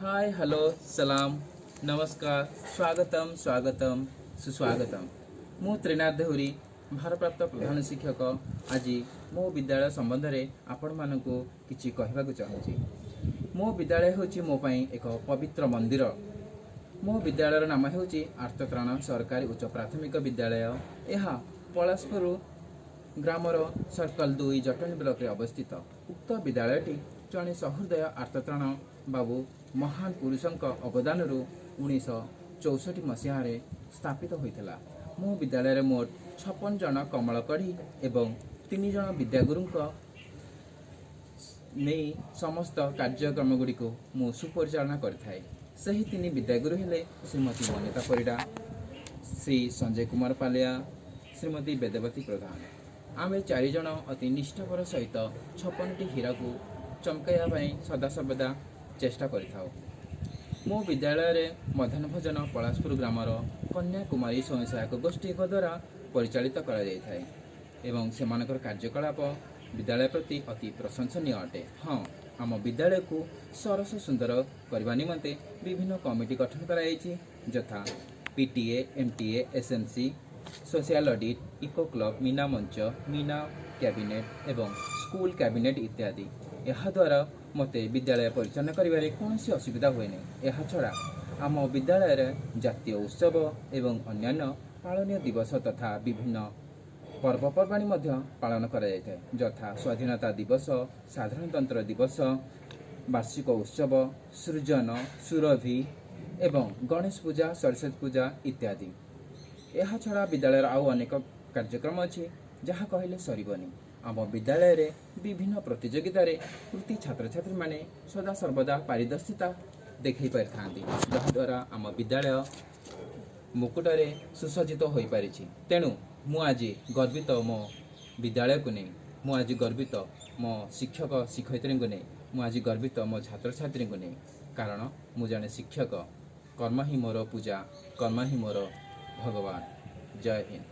Hi hello सलाम नमस्कार स्वागतम स्वागतम सुस्वागतम मु त्रिनाथ देहुरी भारप्राप्त प्रधान शिक्षक आज मो विद्यालय संबंध में आपण मानकु किछि कहबाकु चाहूँगी। मो विद्यालय होछि मो पई एक पवित्र मंदिर। मो विद्यालयर नाम होछि आर्तत्राण सरकारी उच्च प्राथमिक विद्यालय। यह पलाशपुर ग्रामर सर्कल 2 जटणी ब्लॉक रे अवस्थित। उक्त विद्यालयटी जड़े सहृदय आर्तत्राण बाबू महान पुरुषों अवदान 1964 मसीह स्थापित होता। मो विद्यालय मोट 56 जन कमल कढ़ी एवं 3 जन विद्यागुरु नहीं समस्त कार्यक्रम गुड़िक मु सुपरिचालना करथाए। सही 3 विद्यागुरु हेले श्रीमती वनिता परिडा, श्री संजय कुमार पालिया, श्रीमती वेदवती प्रधान। आमे 4 जन अति निष्ठापर सहित 56टी हीरा को चमकाइबा सदासर्वदा चेष्टा करिथाओ। मो विद्यालय रे मध्याह्न भोजन पलाशपुर ग्रामर कन्याकुमारी स्वयं सहायक गोष्ठी द्वारा परिचालित करा जायथाय एवं सेमानकर कार्यकलाप विद्यालय प्रति अति प्रशंसनीय अटे। हाँ, आम विद्यालय को सरस सुंदर करने निमंते विभिन्न कमिटी गठन कराई यथा PTA, MTA, SMC, social audit, eco club, Meena Manch, Meena cabinet एवं स्कूल कैबिनेट इत्यादि। यह द्वारा मते विद्यालय परिचालन करिबारे कौनसी असुविधा हुए नहीं। यह छड़ा आम विद्यालय जातीय उत्सव एवं अन्यान्य पालनीय दिवस तथा विभिन्न पर्वपर्वाणी पालन करा जायଥାଏ यथा स्वाधीनता दिवस, साधारणतंत्र दिवस, वार्षिक उत्सव, सृजन, सुरभि एवं गणेश पूजा, सरस्वती पूजा इत्यादि। यह छड़ा विद्यालय आउ अनेक कार्यक्रम अच्छी जहाँ कहले सरबनी। आम विद्यालय रे विभिन्न प्रतियोगिता रे कृति छात्र छात्री माने सदा सर्वदा पारदर्शिता देखै पारथांती, जहाद्वारा आम विद्यालय मुकुटरे सुसज्जित हो पारिछि। तेणु मु आज गर्वित मो विद्यालय को नहीं, मु आज गर्वित मो शिक्षक शिक्षयित्री को नहीं, मु आज गर्वित मो छात्र छात्री को नहीं। कारण मु जने शिक्षक, कर्म ही मोर पूजा, कर्म ही मोर भगवान। जय हिंद।